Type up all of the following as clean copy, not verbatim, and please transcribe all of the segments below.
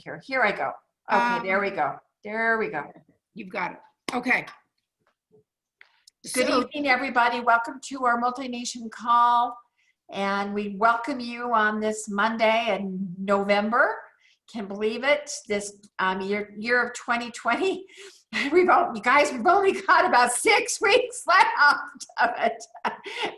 here. Here I go. Okay, there we go. There we go. You've got it. Okay. Good evening, everybody. Welcome to our multi-nation call. And we welcome you on this Monday in November. Can't believe it. This year of 2020. We've only got about 6 weeks left of it.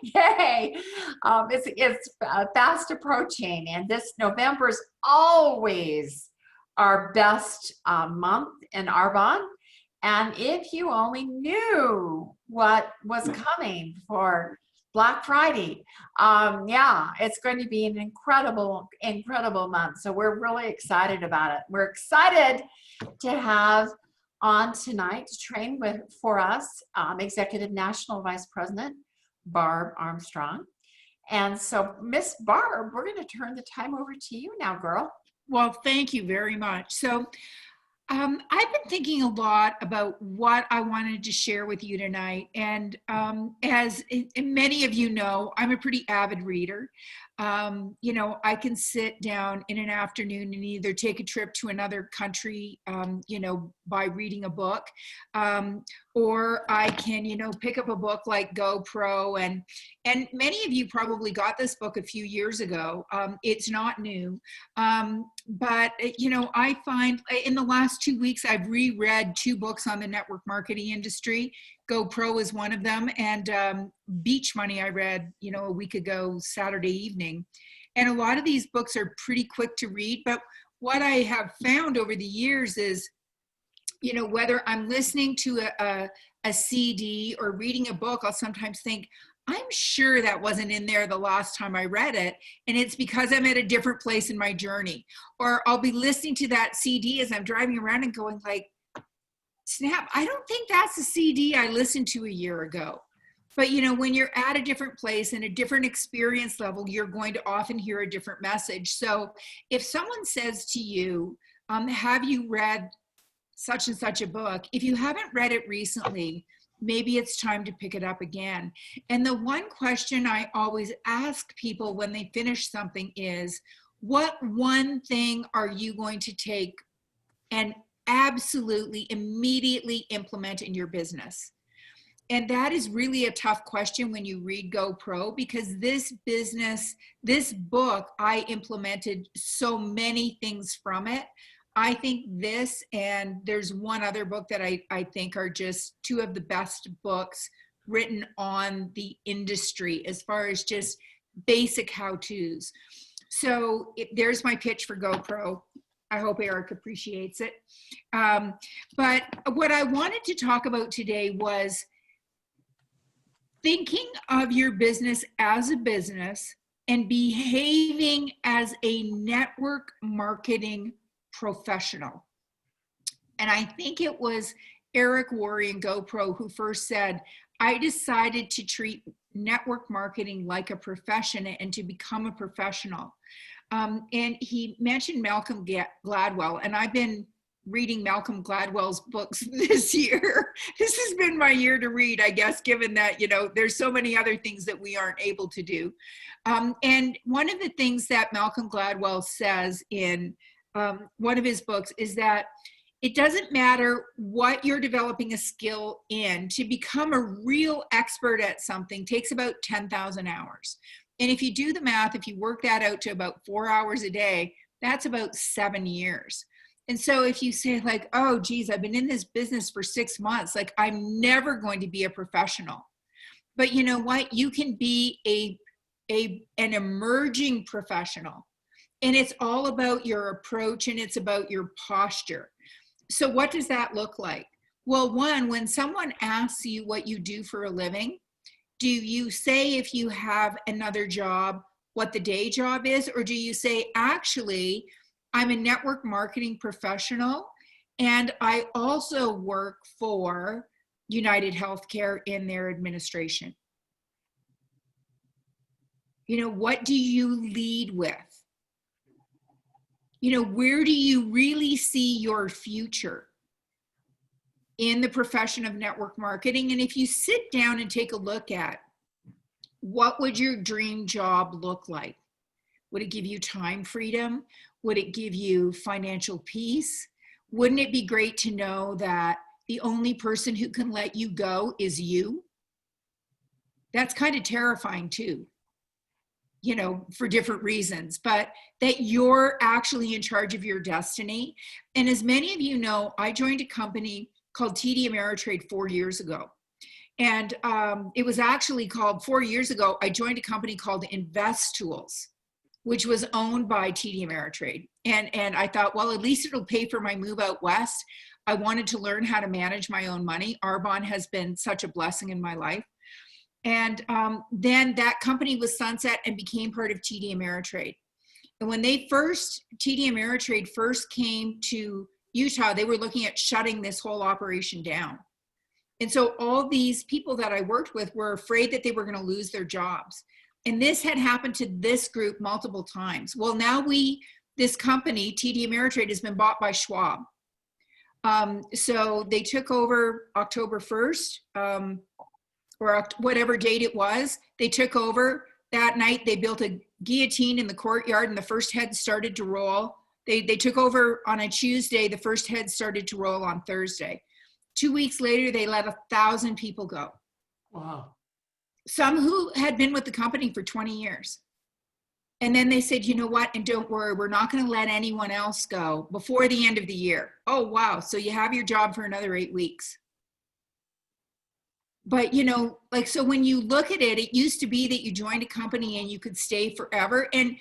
Yay. It's fast approaching. And this November is always our best month in Arbonne. And if you only knew what was coming for Black Friday, yeah, it's going to be an incredible month. So we're really excited about it. We're excited to have on tonight to train for us Executive National Vice President Barb Armstrong. And so, Miss Barb, we're going to turn the time over to you now, girl. Well, thank you very much. So I've been thinking a lot about what I wanted to share with you tonight. And as many of you know, I'm a pretty avid reader. You know, I can sit down in an afternoon and either take a trip to another country, you know, by reading a book, or I can, you know, pick up a book like GoPro. And many of you probably got this book a few years ago. It's not new. But, you know, I find in the last 2 weeks, I've reread 2 books on the network marketing industry. GoPro is one of them. And Beach Money I read, you know, a week ago, Saturday evening. And a lot of these books are pretty quick to read. But what I have found over the years is, you know, whether I'm listening to a CD or reading a book, I'll sometimes think, I'm sure that wasn't in there the last time I read it. And it's because I'm at a different place in my journey. Or I'll be listening to that CD as I'm driving around and going like, snap, I don't think that's the CD I listened to a year ago. But, you know, when you're at a different place and a different experience level, you're going to often hear a different message. So if someone says to you, have you read such and such a book? If you haven't read it recently, maybe it's time to pick it up again. And the one question I always ask people when they finish something is, what one thing are you going to take and absolutely immediately implement in your business? And that is really a tough question when you read GoPro, because this book, I implemented so many things from it. I think this, and there's one other book that I think are just 2 of the best books written on the industry as far as just basic how-tos. So there's my pitch for GoPro. I hope Eric appreciates it. But what I wanted to talk about today was thinking of your business as a business and behaving as a network marketing professional. And I think it was Eric Worre and GoPro who first said, I decided to treat network marketing like a profession and to become a professional. And he mentioned Malcolm Gladwell, and I've been reading Malcolm Gladwell's books this year. This has been my year to read, I guess, given that, you know, there's so many other things that we aren't able to do. And one of the things that Malcolm Gladwell says in one of his books is that it doesn't matter what you're developing a skill in. To become a real expert at something takes about 10,000 hours. And if you do the math, if you work that out to about 4 hours a day, that's about 7 years. And so if you say like, oh, geez, I've been in this business for 6 months, like I'm never going to be a professional. But you know what? You can be an emerging professional. And it's all about your approach and it's about your posture. So what does that look like? Well, one, when someone asks you what you do for a living, do you say if you have another job, what the day job is? Or do you say, actually, I'm a network marketing professional and I also work for United Healthcare in their administration? You know, what do you lead with? You know, where do you really see your future in the profession of network marketing? And if you sit down and take a look at what would your dream job look like? Would it give you time freedom? Would it give you financial peace? Wouldn't it be great to know that the only person who can let you go is you? That's kind of terrifying too, you know, for different reasons, but that you're actually in charge of your destiny. And as many of you know, I joined a company called TD Ameritrade 4 years ago. And it was actually called 4 years ago, I joined a company called Invest Tools, which was owned by TD Ameritrade. And I thought, well, at least it'll pay for my move out west. I wanted to learn how to manage my own money. Arbonne has been such a blessing in my life. And then that company was sunset and became part of TD Ameritrade. And when TD Ameritrade first came to Utah, they were looking at shutting this whole operation down. And so all these people that I worked with were afraid that they were going to lose their jobs. And this had happened to this group multiple times. Well, now this company, TD Ameritrade, has been bought by Schwab. So they took over October 1st, or whatever date it was. They took over. That night, they built a guillotine in the courtyard, and the first head started to roll. They took over on a Tuesday. The first head started to roll on Thursday. 2 weeks later, they let 1,000 people go. Wow. Some who had been with the company for 20 years. And then they said, you know what, and don't worry, we're not going to let anyone else go before the end of the year. Oh, wow. So you have your job for another 8 weeks. But, you know, like, so when you look at it, it used to be that you joined a company and you could stay forever. And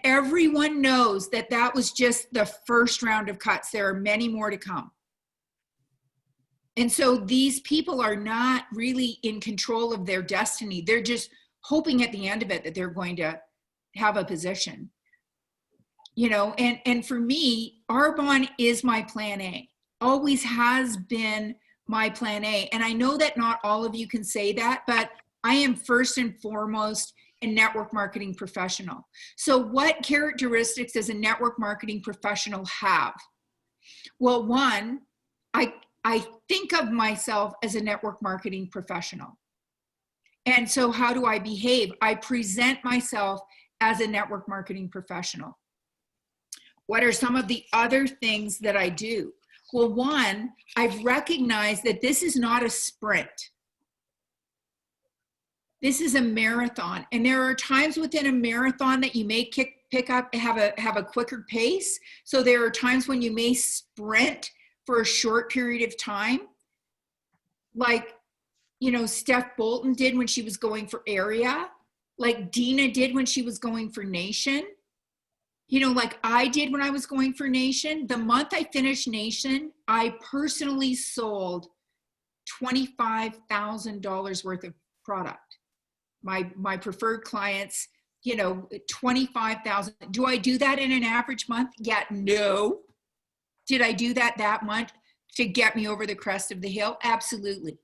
everyone knows that that was just the first round of cuts. There are many more to come. And so these people are not really in control of their destiny. They're just hoping at the end of it that they're going to have a position, you know. And for me, Arbonne is my plan A, always has been my plan A. And I know that not all of you can say that, but I am first and foremost a network marketing professional. So what characteristics does a network marketing professional have? Well, one, I think of myself as a network marketing professional. And so how do I behave? I present myself as a network marketing professional. What are some of the other things that I do? Well, one, I've recognized that this is not a sprint. This is a marathon. And there are times within a marathon that you may have a quicker pace. So there are times when you may sprint for a short period of time, like, you know, Steph Bolton did when she was going for area, like Dina did when she was going for nation, you know, like I did when I was going for nation. The month I finished nation, I personally sold $25,000 worth of product. My preferred clients, you know, 25,000. Do I do that in an average month? Yeah, no. Did I do that month to get me over the crest of the hill? Absolutely.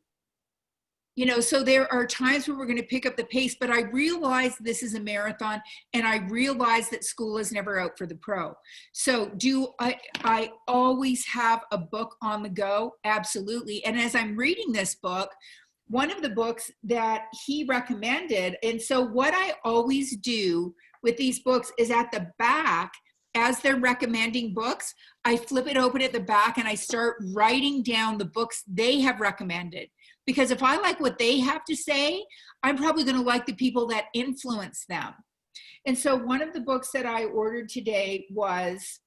You know, so there are times where we're going to pick up the pace, but I realize this is a marathon, and I realize that school is never out for the pro. So do I always have a book on the go? Absolutely. And as I'm reading this book, one of the books that he recommended, and so what I always do with these books is at the back, as they're recommending books, I flip it open at the back and I start writing down the books they have recommended. Because if I like what they have to say, I'm probably going to like the people that influence them. And so one of the books that I ordered today was,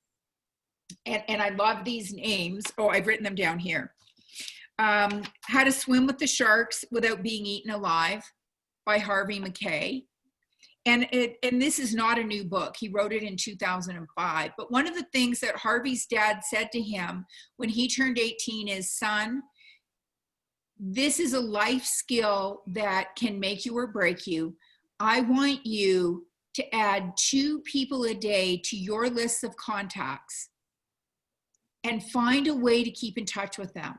and I love these names. Oh, I've written them down here. How to Swim with the Sharks Without Being Eaten Alive by Harvey McKay. And this is not a new book. He wrote it in 2005. But one of the things that Harvey's dad said to him when he turned 18 is, son, this is a life skill that can make you or break you. I want you to add 2 people a day to your list of contacts and find a way to keep in touch with them,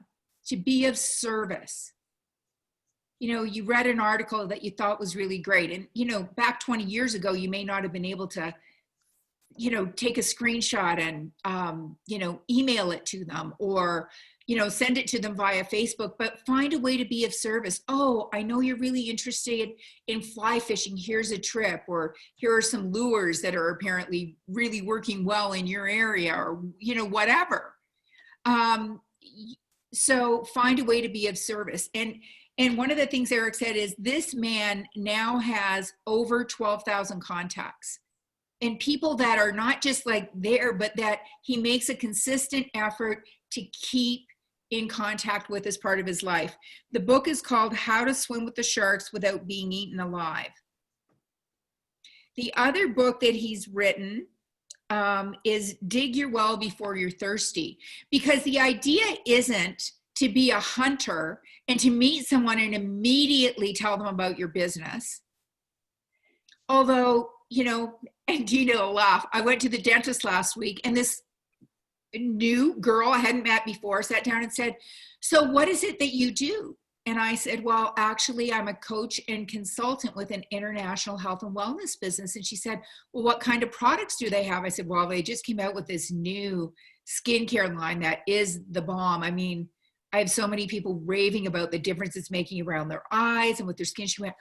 to be of service. You know, you read an article that you thought was really great. And, you know, back 20 years ago, you may not have been able to take a screenshot and, email it to them, or, send it to them via Facebook, but find a way to be of service. Oh, I know you're really interested in fly fishing. Here's a trip, or here are some lures that are apparently really working well in your area, or, whatever. So find a way to be of service. And one of the things Eric said is this man now has over 12,000 contacts, and people that are not just like there, but that he makes a consistent effort to keep in contact with as part of his life. The book is called How to Swim with the Sharks Without Being Eaten Alive. The other book that he's written is Dig Your Well Before You're Thirsty, because the idea isn't to be a hunter and to meet someone and immediately tell them about your business. Although, and Dina will laugh. I went to the dentist last week, and this new girl I hadn't met before sat down and said, "So what is it that you do?" And I said, "Well, actually, I'm a coach and consultant with an international health and wellness business." And she said, "Well, what kind of products do they have?" I said, "Well, they just came out with this new skincare line that is the bomb. I mean, I have so many people raving about the difference it's making around their eyes and with their skin." She went,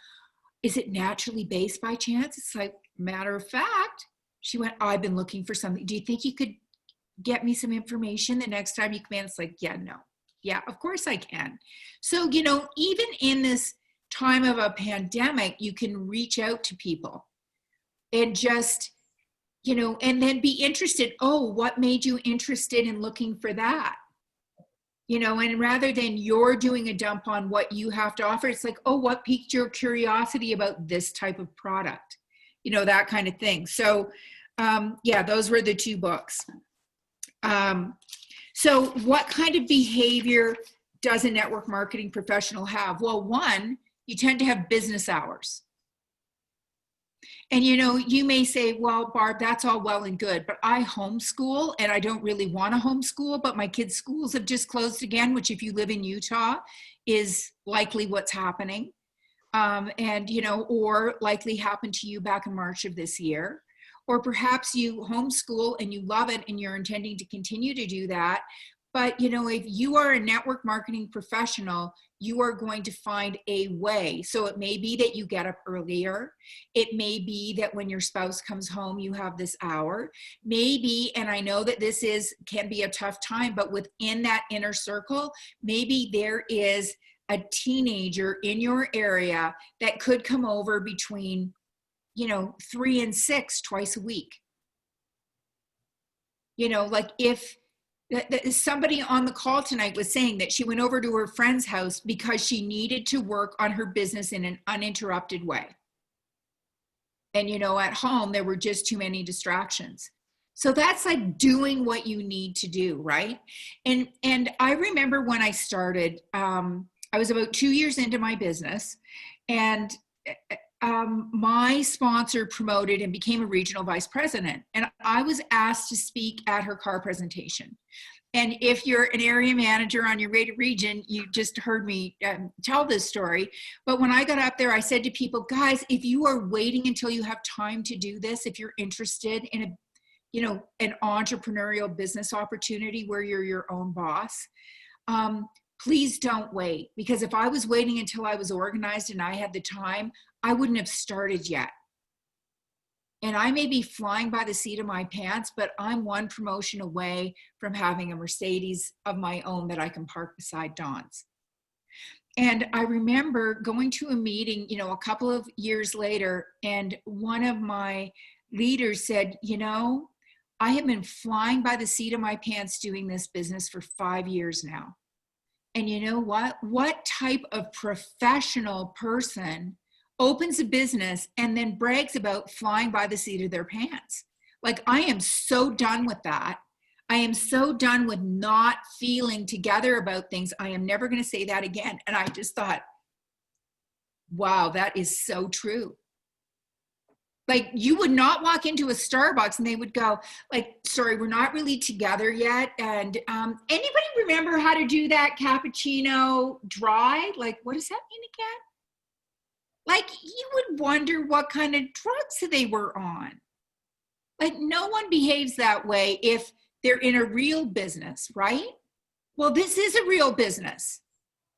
"Is it naturally based by chance?" It's like, matter of fact. She went, "I've been looking for something. Do you think you could get me some information the next time you come in?" It's like, yeah, no. Yeah, of course I can. So, even in this time of a pandemic, you can reach out to people and just, and then be interested. Oh, what made you interested in looking for that? And rather than you're doing a dump on what you have to offer, it's like, oh, what piqued your curiosity about this type of product? That kind of thing. So, yeah, those were the two books. So what kind of behavior does a network marketing professional have? Well, one, you tend to have business hours. And you may say, "Well, Barb, that's all well and good, but I homeschool and I don't really want to homeschool, but my kids' schools have just closed again," which if you live in Utah is likely what's happening. Or likely happened to you back in March of this year. Or perhaps you homeschool and you love it and you're intending to continue to do that. But, if you are a network marketing professional, you are going to find a way. So it may be that you get up earlier. It may be that when your spouse comes home, you have this hour. Maybe, and I know that this can be a tough time, but within that inner circle, maybe there is a teenager in your area that could come over between 3 and 6 twice a week. Like if somebody on the call tonight was saying that she went over to her friend's house because she needed to work on her business in an uninterrupted way. And, at home, there were just too many distractions. So that's like doing what you need to do, right? And I remember when I started, I was about 2 years into my business, and my sponsor promoted and became a regional vice president. And I was asked to speak at her car presentation. And if you're an area manager on your rated region, you just heard me tell this story. But when I got up there, I said to people, "Guys, if you are waiting until you have time to do this, if you're interested in an entrepreneurial business opportunity where you're your own boss, please don't wait. Because if I was waiting until I was organized and I had the time, I wouldn't have started yet. And I may be flying by the seat of my pants, but I'm one promotion away from having a Mercedes of my own that I can park beside Dawn's." And I remember going to a meeting, a couple of years later, and one of my leaders said, "I have been flying by the seat of my pants doing this business for 5 years now. And you know what? What type of professional person opens a business and then brags about flying by the seat of their pants?" Like, I am so done with that. I am so done with not feeling together about things. I am never going to say that again. And I just thought, wow, that is so true. Like, you would not walk into a Starbucks and they would go like, "Sorry, we're not really together yet. And anybody remember how to do that cappuccino dry?" Like, what does that mean again? Like, you would wonder what kind of drugs they were on. Like, no one behaves that way if they're in a real business, right? Well, this is a real business.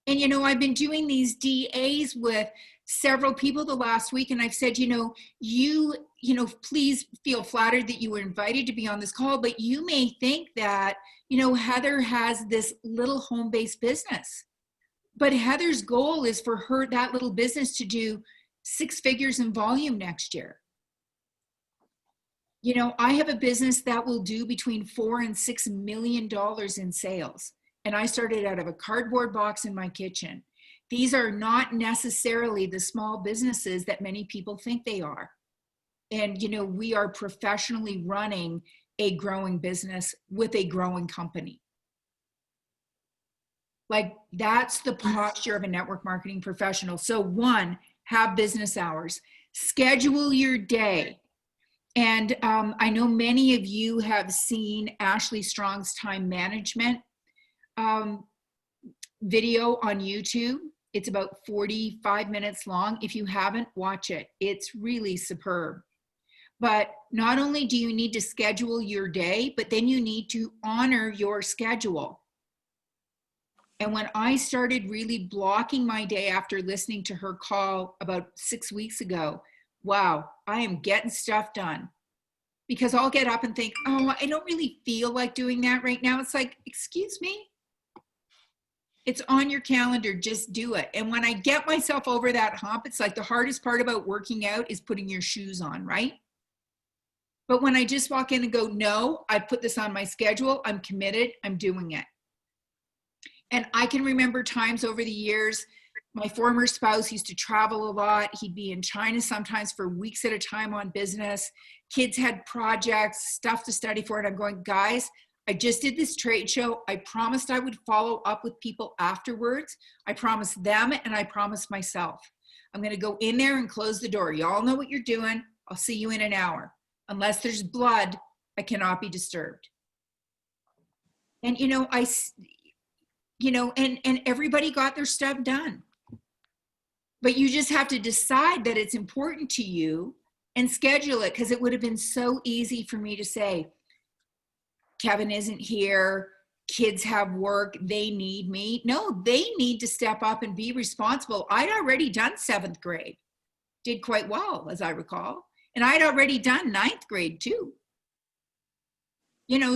And, I've been doing these DAs with several people the last week, and I've said, please feel flattered that you were invited to be on this call, but you may think that, Heather has this little home-based business. But Heather's goal is for that little business to do 6 figures in volume next year. I have a business that will do between $4 and $6 million in sales. And I started out of a cardboard box in my kitchen. These are not necessarily the small businesses that many people think they are. And, we are professionally running a growing business with a growing company. Like, that's the posture of a network marketing professional. So 1, have business hours, schedule your day. And I know many of you have seen Ashley Strong's time management video on YouTube. It's about 45 minutes long. If you haven't, watch it. It's really superb. But not only do you need to schedule your day, but then you need to honor your schedule. And when I started really blocking my day after listening to her call about 6 weeks ago, wow, I am getting stuff done. Because I'll get up and think, oh, I don't really feel like doing that right now. It's like, excuse me? It's on your calendar, just do it. And when I get myself over that hump, it's like the hardest part about working out is putting your shoes on, right? But when I just walk in and go, no, I put this on my schedule, I'm committed, I'm doing it. And I can remember times over the years, my former spouse used to travel a lot. He'd be in China sometimes for weeks at a time on business. Kids had projects, stuff to study for. And I'm going, guys, I just did this trade show. I promised I would follow up with people afterwards. I promised them and I promised myself. I'm going to go in there and close the door. Y'all know what you're doing. I'll see you in an hour. Unless there's blood, I cannot be disturbed. And, and everybody got their stuff done. But you just have to decide that it's important to you and schedule it, because it would have been so easy for me to say, Kevin isn't here, kids have work, they need me. No, they need to step up and be responsible. I'd already done 7th grade, did quite well, as I recall. And I'd already done 9th grade too.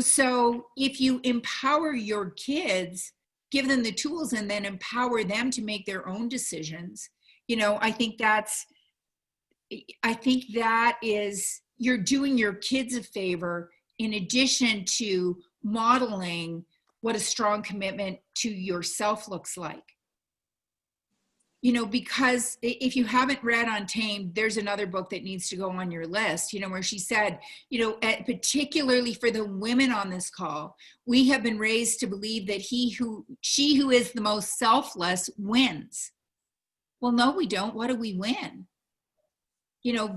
So if you empower your kids, give them the tools and then empower them to make their own decisions, I think that is, you're doing your kids a favor in addition to modeling what a strong commitment to yourself looks like. Because if you haven't read Untamed, there's another book that needs to go on your list, where she said, particularly for the women on this call, we have been raised to believe that she who is the most selfless wins. Well, no, we don't. What do we win?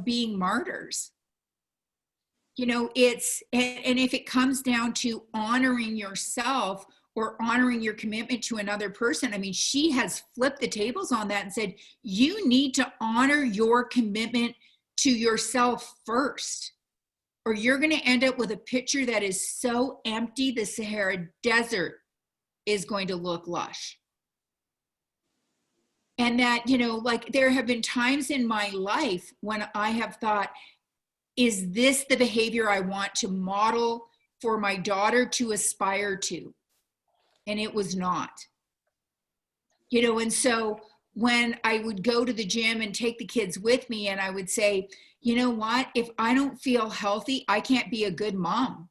Being martyrs. It's, and if it comes down to honoring yourself or honoring your commitment to another person, I mean, she has flipped the tables on that and said, you need to honor your commitment to yourself first, or you're going to end up with a picture that is so empty, the Sahara Desert is going to look lush. And that, like, there have been times in my life when I have thought, is this the behavior I want to model for my daughter to aspire to? And it was not. And so when I would go to the gym and take the kids with me, and I would say, you know what, if I don't feel healthy, I can't be a good mom.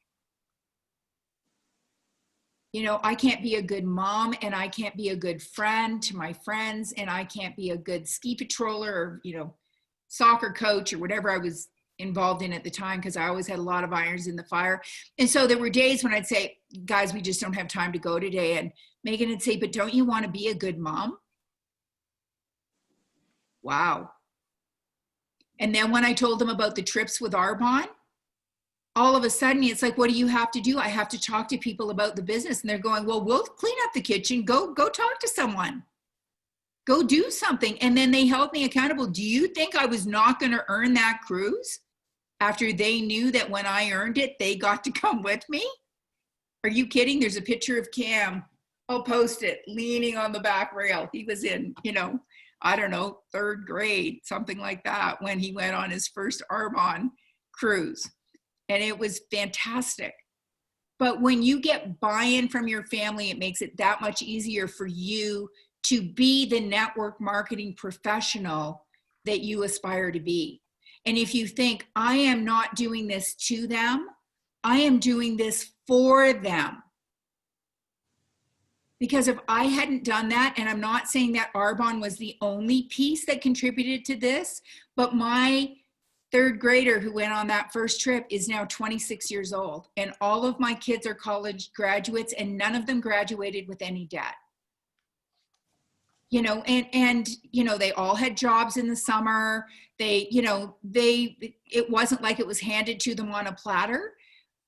I can't be a good mom, and I can't be a good friend to my friends, and I can't be a good ski patroller or, soccer coach or whatever I was involved in at the time, because I always had a lot of irons in the fire. And so there were days when I'd say, guys, we just don't have time to go today. And Megan would say, but don't you want to be a good mom? Wow. And then when I told them about the trips with Arbonne, all of a sudden it's like, what do you have to do? I have to talk to people about the business. And they're going, well, we'll clean up the kitchen. Go talk to someone. Go do something. And then they held me accountable. Do you think I was not going to earn that cruise? after they knew that when I earned it, they got to come with me. Are you kidding? There's a picture of Cam. I'll post it, leaning on the back rail. He was in, I don't know, 3rd grade, something like that, when he went on his first Armstrong cruise. And it was fantastic. But when you get buy-in from your family, it makes it that much easier for you to be the network marketing professional that you aspire to be. And if you think, I am not doing this to them, I am doing this for them. Because if I hadn't done that, and I'm not saying that Arbonne was the only piece that contributed to this, but my 3rd grader who went on that first trip is now 26 years old. And all of my kids are college graduates, and none of them graduated with any debt. They all had jobs in the summer. It wasn't like it was handed to them on a platter,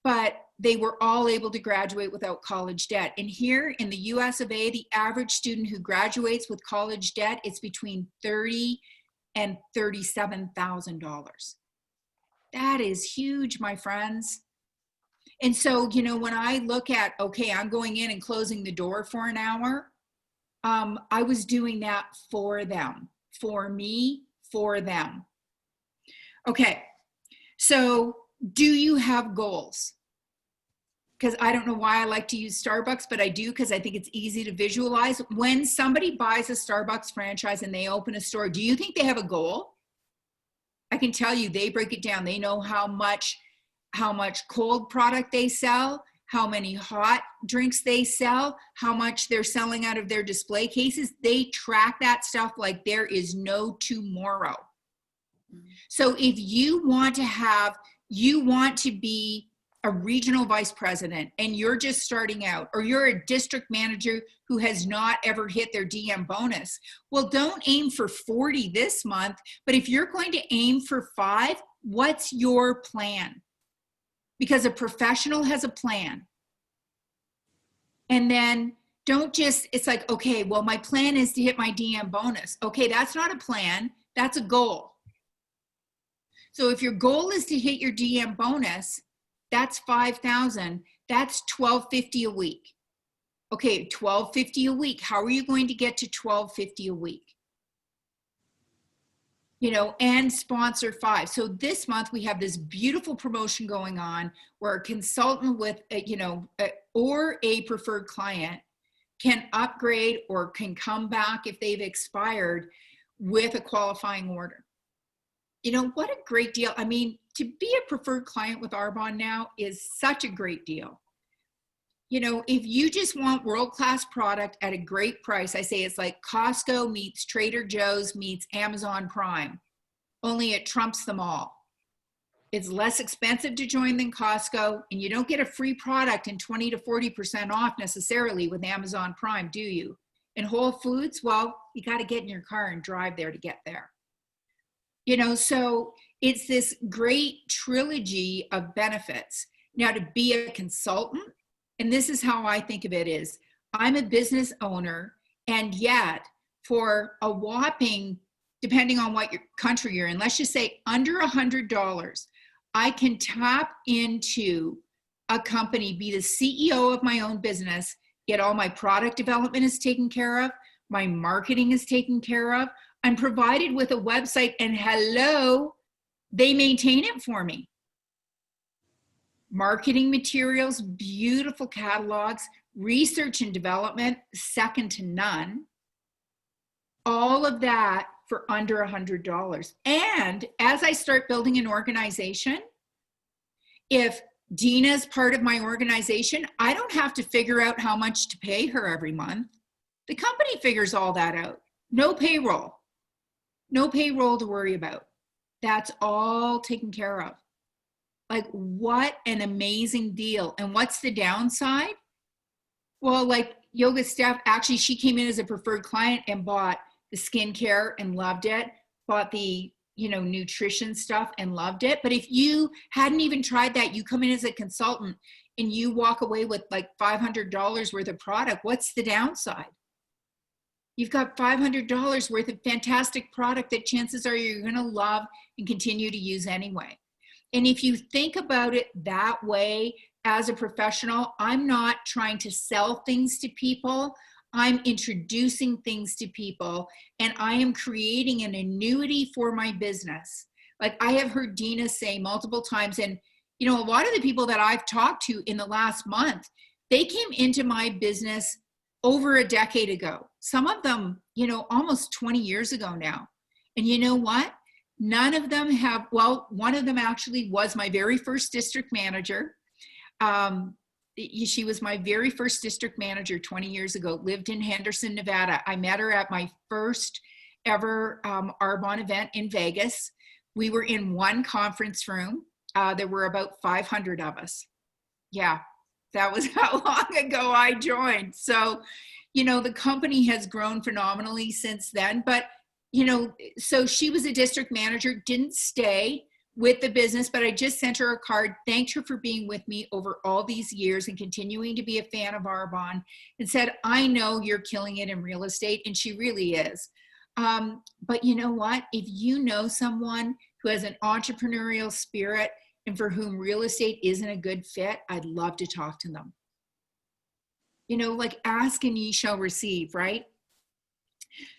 but they were all able to graduate without college debt. And here in the US of A, the average student who graduates with college debt, it's between $30,000 and $37,000. That is huge, my friends. And so, when I look at, okay, I'm going in and closing the door for an hour, I was doing that for them, for me, for them. Okay, so do you have goals? Because I don't know why I like to use Starbucks, but I do because I think it's easy to visualize. When somebody buys a Starbucks franchise and they open a store, do you think they have a goal? I can tell you they break it down. They know how much cold product they sell, how many hot drinks they sell, how much they're selling out of their display cases. They track that stuff like there is no tomorrow. So if you want to be a regional vice president and you're just starting out, or you're a district manager who has not ever hit their DM bonus, well, don't aim for 40 this month, but if you're going to aim for 5, what's your plan? Because a professional has a plan. And then it's like, okay, well, my plan is to hit my DM bonus. Okay, that's not a plan, that's a goal. So if your goal is to hit your DM bonus, that's 5,000, that's $1,250 a week. Okay, $1,250 a week. How are you going to get to $1,250 a week? And sponsor 5. So this month we have this beautiful promotion going on where a consultant with, or a preferred client can upgrade or can come back if they've expired with a qualifying order. What a great deal. I mean, to be a preferred client with Arbonne now is such a great deal. If you just want world-class product at a great price, I say it's like Costco meets Trader Joe's meets Amazon Prime, only it trumps them all. It's less expensive to join than Costco, and you don't get a free product and 20 to 40% off necessarily with Amazon Prime, do you? And Whole Foods, well, you got to get in your car and drive there to get there. So it's this great trilogy of benefits. Now, to be a consultant, and this is how I think of it is, I'm a business owner, and yet for a whopping, depending on what your country you're in, let's just say under $100, I can tap into a company, be the CEO of my own business, get all my product development is taken care of, my marketing is taken care of, I'm provided with a website, and hello, they maintain it for me. Marketing materials, beautiful catalogs, research and development, second to none. All of that for under $100. And as I start building an organization, if Dina's part of my organization, I don't have to figure out how much to pay her every month. The company figures all that out. No payroll. No payroll to worry about. That's all taken care of. Like, what an amazing deal. And what's the downside? Well, like Yoga Steph, actually, she came in as a preferred client and bought the skincare and loved it, bought the, nutrition stuff and loved it. But if you hadn't even tried that, you come in as a consultant and you walk away with like $500 worth of product, what's the downside? You've got $500 worth of fantastic product that chances are you're going to love and continue to use anyway. And if you think about it that way, as a professional, I'm not trying to sell things to people. I'm introducing things to people, and I am creating an annuity for my business. Like I have heard Dina say multiple times, and you know, a lot of the people that I've talked to in the last month, they came into my business over a decade ago. Some of them, you know, almost 20 years ago now. And you know what? None of them have, well, one of them actually was my very first district manager. She was my very first district manager 20 years ago, lived in Henderson, Nevada. I met her at my first ever Arbonne event in Vegas. We were in one conference room. There were about 500 of us. Yeah, that was how long ago I joined. So, you know, the company has grown phenomenally since then. But, you know, so she was a district manager, didn't stay with the business, but I just sent her a card, thanked her for being with me over all these years and continuing to be a fan of Arbonne, and said, I know you're killing it in real estate, and she really is. But you know what? If you know someone who has an entrepreneurial spirit and for whom real estate isn't a good fit, I'd love to talk to them. You know, like ask and ye shall receive, right?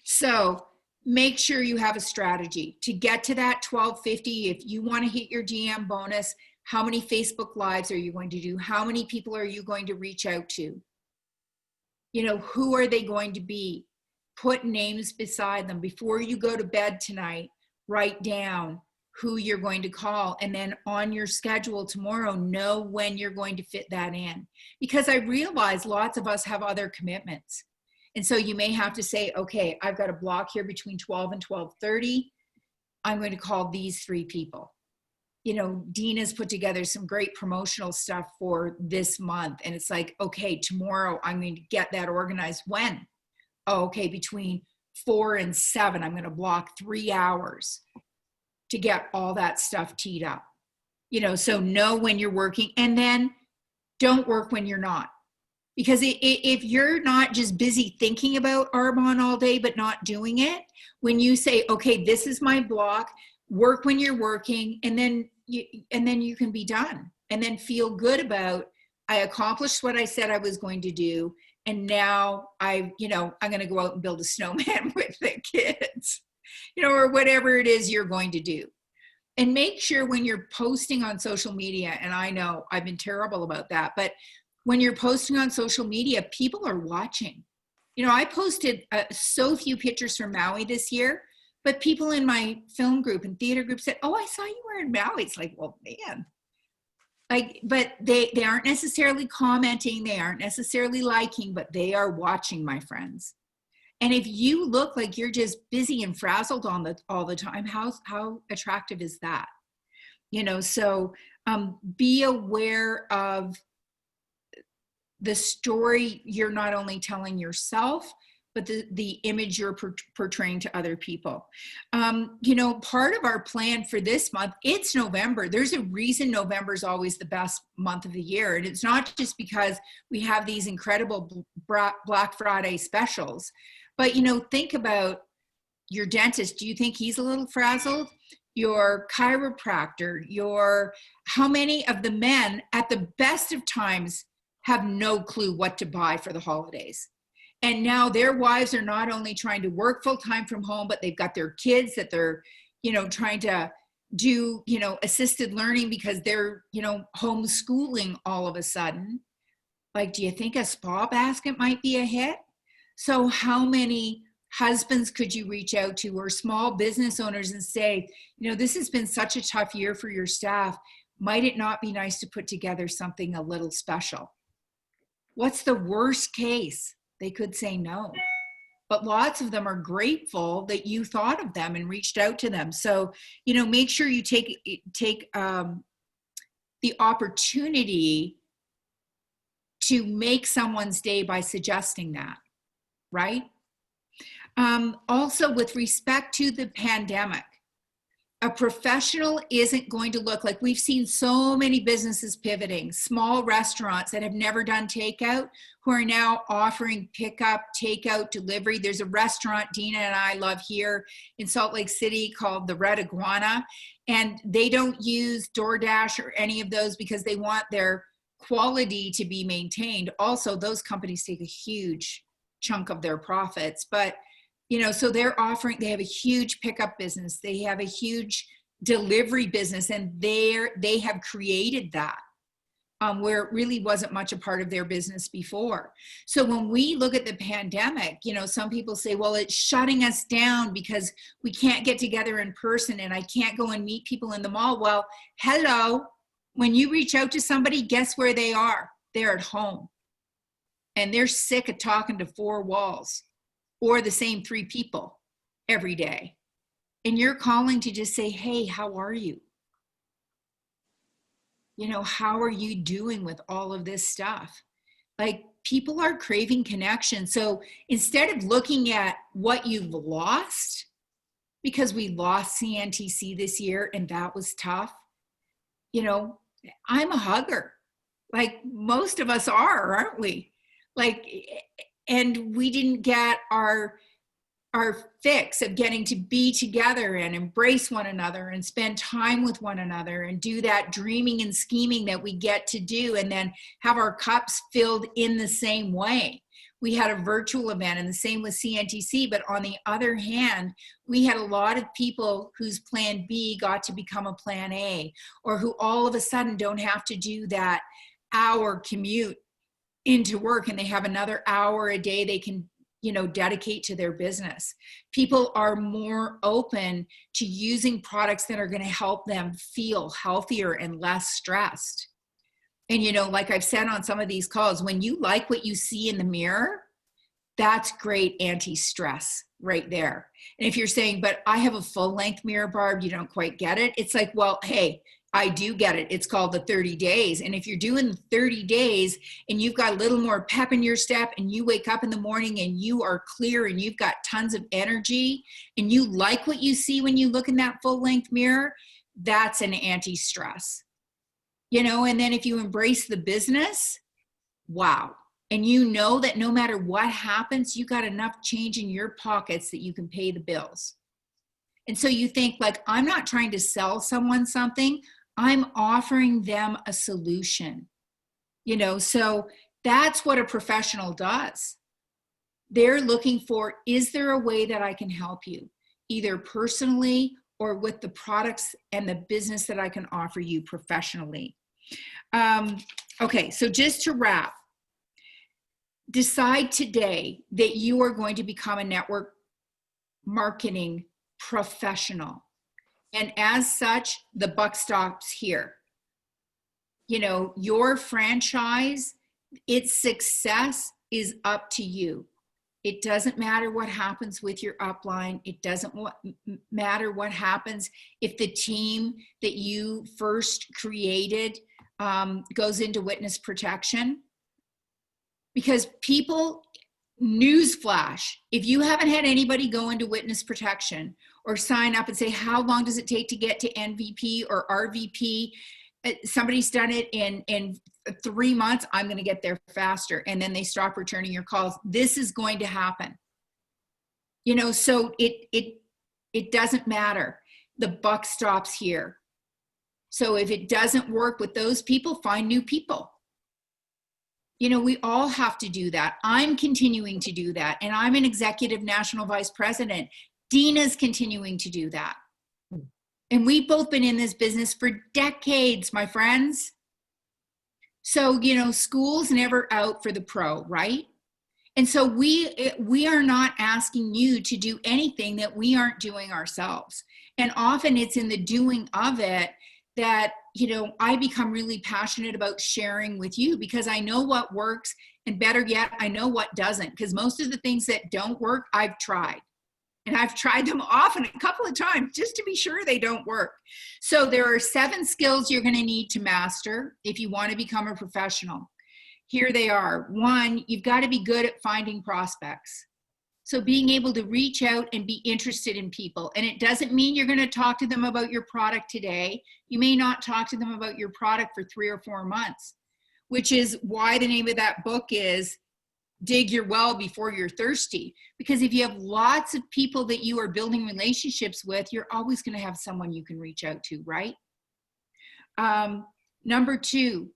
So make sure you have a strategy to get to that 1250. If you want to hit your GM bonus, how many Facebook Lives are you going to do? How many people are you going to reach out to? You know, who are they going to be? Put names beside them. Before you go to bed tonight, write down who you're going to call, and then on your schedule tomorrow, know when you're going to fit that in. Because I realize lots of us have other commitments. And so you may have to say, okay, I've got a block here between 12 and 12:30. I'm going to call these 3 people. You know, Dina's put together some great promotional stuff for this month. And it's like, okay, tomorrow I'm going to get that organized. When? Oh, okay, between 4 and 7, I'm going to block 3 hours to get all that stuff teed up. You know, so know when you're working, and then don't work when you're not. Because if you're not just busy thinking about Arbonne all day but not doing it, when you say, okay, this is my block, work when you're working, and then you can be done, and then feel good about, I accomplished what I said I was going to do, and now I'm going to go out and build a snowman with the kids, you know, or whatever it is you're going to do. And make sure when you're posting on social media, and I know I've been terrible about that, but when you're posting on social media, people are watching. You know, I posted so few pictures from Maui this year, but people in my film group and theater group said, oh, I saw you were in Maui. It's like, well, man. Like, but they aren't necessarily commenting, they aren't necessarily liking, but they are watching, my friends. And if you look like you're just busy and frazzled all the time, how attractive is that? You know, so be aware of the story you're not only telling yourself, but the image you're portraying to other people. You know, part of our plan for this month, it's November. There's a reason November is always the best month of the year. And it's not just because we have these incredible Black Friday specials, but, you know, think about your dentist. Do you think he's a little frazzled? Your chiropractor, how many of the men at the best of times have no clue what to buy for the holidays? And now their wives are not only trying to work full time from home, but they've got their kids that they're, you know, trying to do, you know, assisted learning because they're, you know, homeschooling all of a sudden. Like, do you think a spa basket might be a hit? So how many husbands could you reach out to, or small business owners, and say, you know, this has been such a tough year for your staff. Might it not be nice to put together something a little special? What's the worst case? They could say no. But lots of them are grateful that you thought of them and reached out to them. So, you know, make sure you take the opportunity to make someone's day by suggesting that, right? Also, with respect to the pandemic, A professional isn't going to look like, we've seen so many businesses pivoting, small restaurants that have never done takeout who are now offering pickup, takeout, delivery. There's a restaurant Dina and I love here in Salt Lake City called the Red Iguana, and they don't use DoorDash or any of those because they want their quality to be maintained. Also, those companies take a huge chunk of their profits, but so they're offering, they have a huge pickup business. They have a huge delivery business, and they have created that where it really wasn't much a part of their business before. So when we look at the pandemic, some people say, well, it's shutting us down because we can't get together in person and I can't go and meet people in the mall. Well, hello, when you reach out to somebody, guess where they are? They're at home and they're sick of talking to four walls or the same three people every day. And you're calling to just say, hey, how are you? How are you doing with all of this stuff? Like, people are craving connection. So instead of looking at what you've lost, because we lost CNTC this year and that was tough, I'm a hugger. Like most of us are, aren't we? And we didn't get our fix of getting to be together and embrace one another and spend time with one another and do that dreaming and scheming that we get to do, and then have our cups filled in the same way. We had a virtual event, and the same with CNTC, but on the other hand, we had a lot of people whose plan B got to become a plan A, or who all of a sudden don't have to do that hour commute into work, and they have another hour a day they can dedicate to their business. People are more open to using products that are going to help them feel healthier and less stressed. And like I've said on some of these calls, when you like what you see in the mirror, that's great anti-stress right there. And if you're saying, but I have a full length mirror, Barb, you don't quite get it. It's like, well, hey, I do get it. It's called the 30 days. And if you're doing 30 days and you've got a little more pep in your step, and you wake up in the morning and you are clear and you've got tons of energy and you like what you see when you look in that full length mirror, that's an anti-stress. And then if you embrace the business, wow. And that no matter what happens, you got enough change in your pockets that you can pay the bills. And so you think, like, I'm not trying to sell someone something, I'm offering them a solution. So that's what a professional does. They're looking for, is there a way that I can help you, either personally or with the products and the business that I can offer you professionally? Okay, so just to wrap, decide today that you are going to become a network marketing professional. And as such, the buck stops here. Your franchise, its success is up to you. It doesn't matter what happens with your upline. It doesn't matter what happens if the team that you first created goes into witness protection. Because people, newsflash, if you haven't had anybody go into witness protection or sign up and say, how long does it take to get to ENVP or RVP? Somebody's done it in 3 months, I'm going to get there faster. And then they stop returning your calls. This is going to happen. So it doesn't matter. The buck stops here. So if it doesn't work with those people, find new people. We all have to do that. I'm continuing to do that. And I'm an executive national vice president. Dina's continuing to do that. And we've both been in this business for decades, my friends. So, school's never out for the pro, right? And so we are not asking you to do anything that we aren't doing ourselves. And often it's in the doing of it that, I become really passionate about sharing with you, because I know what works, and better yet, I know what doesn't, because most of the things that don't work, I've tried. And I've tried them often a couple of times just to be sure they don't work. So there are 7 skills you're going to need to master if you want to become a professional. Here they are. 1, you've got to be good at finding prospects. So being able to reach out and be interested in people. And it doesn't mean you're going to talk to them about your product today. You may not talk to them about your product for 3 or 4 months, which is why the name of that book is Dig Your Well Before You're Thirsty. Because if you have lots of people that you are building relationships with, you're always going to have someone you can reach out to, right? Number 2,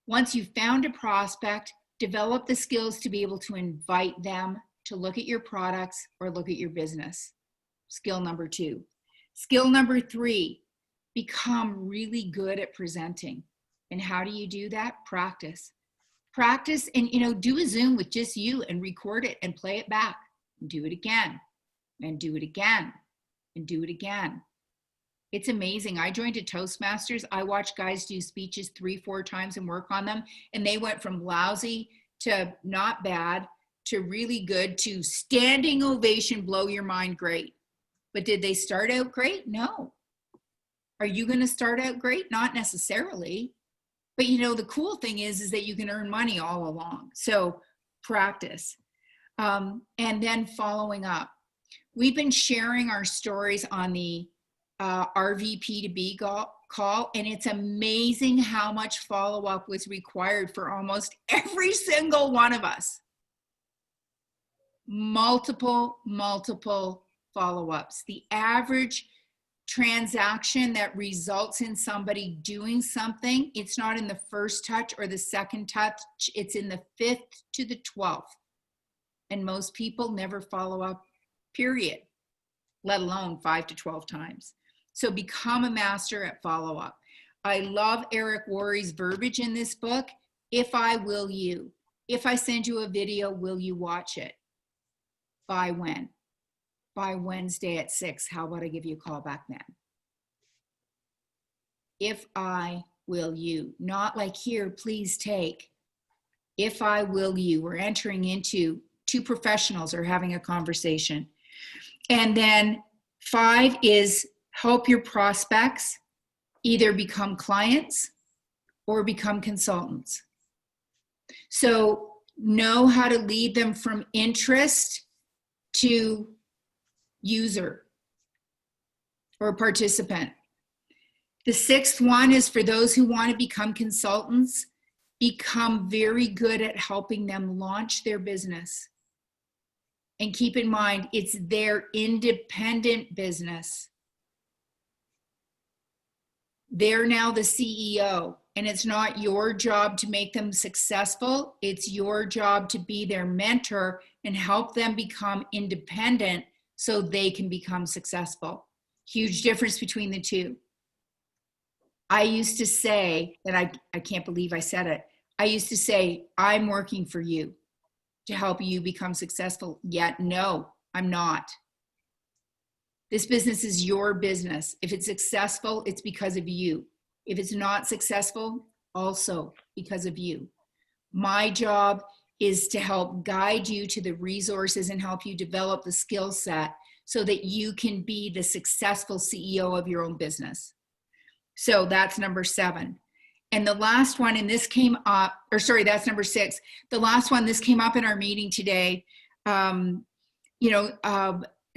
once you've found a prospect, develop the skills to be able to invite them to look at your products or look at your business. Skill number 2. Skill number 3, become really good at presenting. And how do you do that? Practice. Practice and, do a Zoom with just you and record it and play it back. And do it again and do it again and do it again. It's amazing. I joined a Toastmasters. I watched guys do speeches 3-4 times and work on them. And they went from lousy to not bad to really good to standing ovation, blow your mind, great. But did they start out great? No. Are you going to start out great? Not necessarily. But the cool thing is that you can earn money all along. So practice. And then following up. We've been sharing our stories on the RVP to B call, and it's amazing how much follow-up was required for almost every single one of us. Multiple follow-ups. The average transaction that results in somebody doing something, it's not in the first touch or the second touch, it's in the 5th to the 12th. And most people never follow up, period, let alone 5 to 12 times. So become a master at follow-up. I love Eric Worre's verbiage in this book. If I, will you? If I send you a video, will you watch it? By when? By Wednesday at 6. How about I give you a call back then? If I, will you? Not like, here, please take. If I, will you? We're entering into 2 professionals are having a conversation. And then 5 is help your prospects either become clients or become consultants. So know how to lead them from interest to user or participant. The 6th one is for those who want to become consultants, become very good at helping them launch their business. And keep in mind, it's their independent business. They're now the CEO, and it's not your job to make them successful. It's your job to be their mentor and help them become independent so they can become successful. Huge difference between the 2. I used to say, and I can't believe I said it, I used to say, I'm working for you to help you become successful. Yet, no, I'm not. This business is your business. If it's successful, it's because of you. If it's not successful, also because of you. My job is to help guide you to the resources and help you develop the skill set so that you can be the successful CEO of your own business. So that's number 7. And the last one, and this came up, or sorry, that's number 6. The last one, this came up in our meeting today.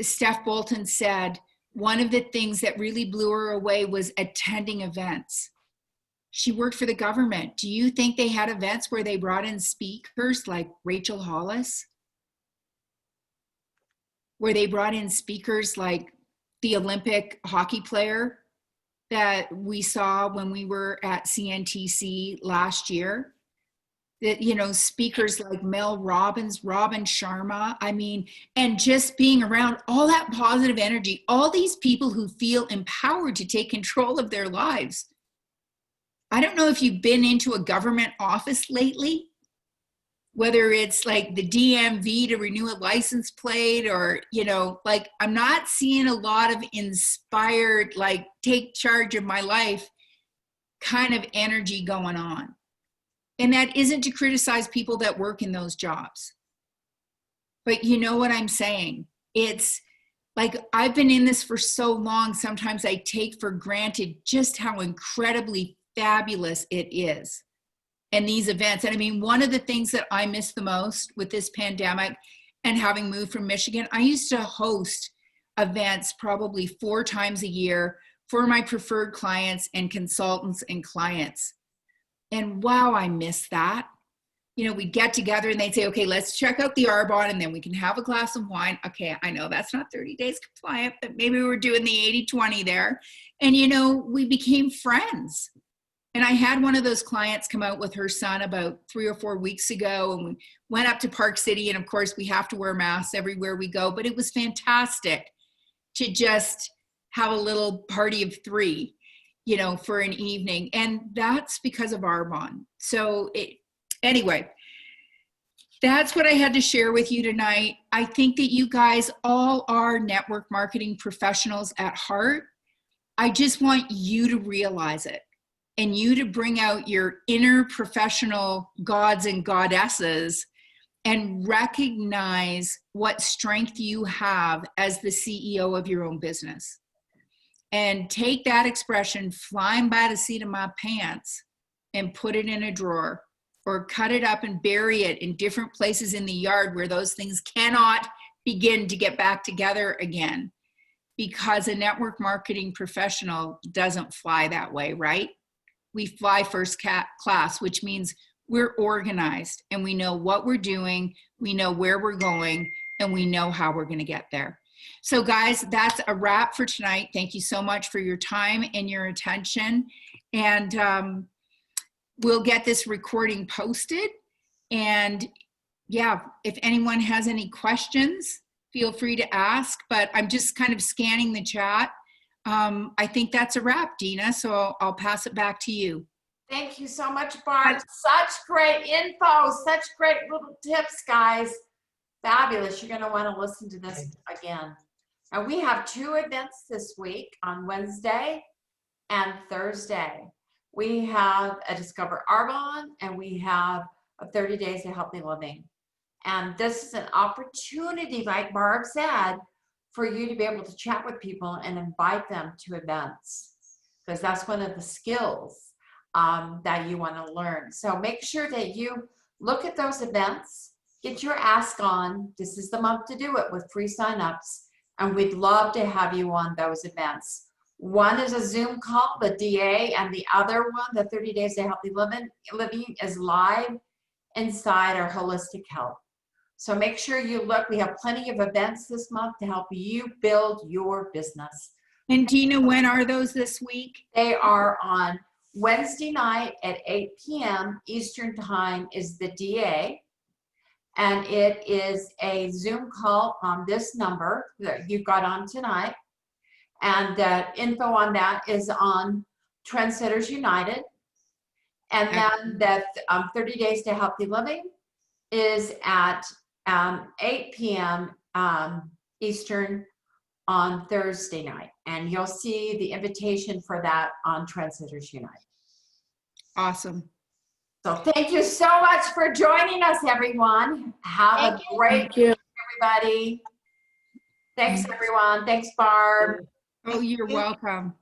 Steph Bolton said one of the things that really blew her away was attending events. She worked for the government. Do you think they had events where they brought in speakers like Rachel Hollis? Where they brought in speakers like the Olympic hockey player that we saw when we were at CNTC last year? That, speakers like Mel Robbins, Robin Sharma, and just being around all that positive energy, all these people who feel empowered to take control of their lives. I don't know if you've been into a government office lately, whether it's like the DMV to renew a license plate or, I'm not seeing a lot of inspired, take charge of my life kind of energy going on. And that isn't to criticize people that work in those jobs. But you know what I'm saying? It's like, I've been in this for so long, sometimes I take for granted just how incredibly fabulous it is. And these events, and one of the things that I miss the most with this pandemic and having moved from Michigan, I used to host events probably 4 times a year for my preferred clients and consultants and clients. And wow, I miss that. You know, we'd get together and they'd say, okay, let's check out the Arbonne and then we can have a glass of wine. Okay, I know that's not 30 days compliant, but maybe we were doing the 80-20 there. And, you know, we became friends. And I had one of those clients come out with her son about 3 or 4 weeks ago, and we went up to Park City. And of course, we have to wear masks everywhere we go, but it was fantastic to just have a little party of 3, you know, for an evening. And that's because of Arbonne. So anyway, that's what I had to share with you tonight. I think that you guys all are network marketing professionals at heart. I just want you to realize it and you to bring out your inner professional gods and goddesses and recognize what strength you have as the CEO of your own business. And take that expression, flying by the seat of my pants, and put it in a drawer, or cut it up and bury it in different places in the yard where those things cannot begin to get back together again. Because a network marketing professional doesn't fly that way, right? We fly first class, which means we're organized and we know what we're doing, we know where we're going, and we know how we're going to get there. So guys, that's a wrap for tonight. Thank you so much for your time and your attention. And we'll get this recording posted. And yeah, if anyone has any questions, feel free to ask, but I'm just kind of scanning the chat. I think that's a wrap, Dina, so I'll pass it back to you. Thank you so much, Barb. Such great info, such great little tips, guys. Fabulous. You're going to want to listen to this again. And we have 2 events this week on Wednesday and Thursday. We have a Discover Arbonne and we have a 30 Days of Healthy Living. And this is an opportunity, like Barb said, for you to be able to chat with people and invite them to events, because that's one of the skills that you want to learn. So make sure that you look at those events, get your ask on. This is the month to do it with free signups, and we'd love to have you on those events. One is a Zoom call, the DA, and the other one, the 30 Days of Healthy Living, is live inside our Holistic Health. So make sure you look. We have plenty of events this month to help you build your business. And Dina, when are those this week? They are on Wednesday night at 8 p.m. Eastern Time is the DA. And it is a Zoom call on this number that you've got on tonight. And the info on that is on Trendsetters United. And then the 30 Days to Healthy Living is at 8 p.m. Eastern on Thursday night. And you'll see the invitation for that on Trendsetters Unite. Awesome. So thank you so much for joining us, everyone. Have a great week, everybody. Thanks, everyone. Thanks, Barb. Oh, you're welcome.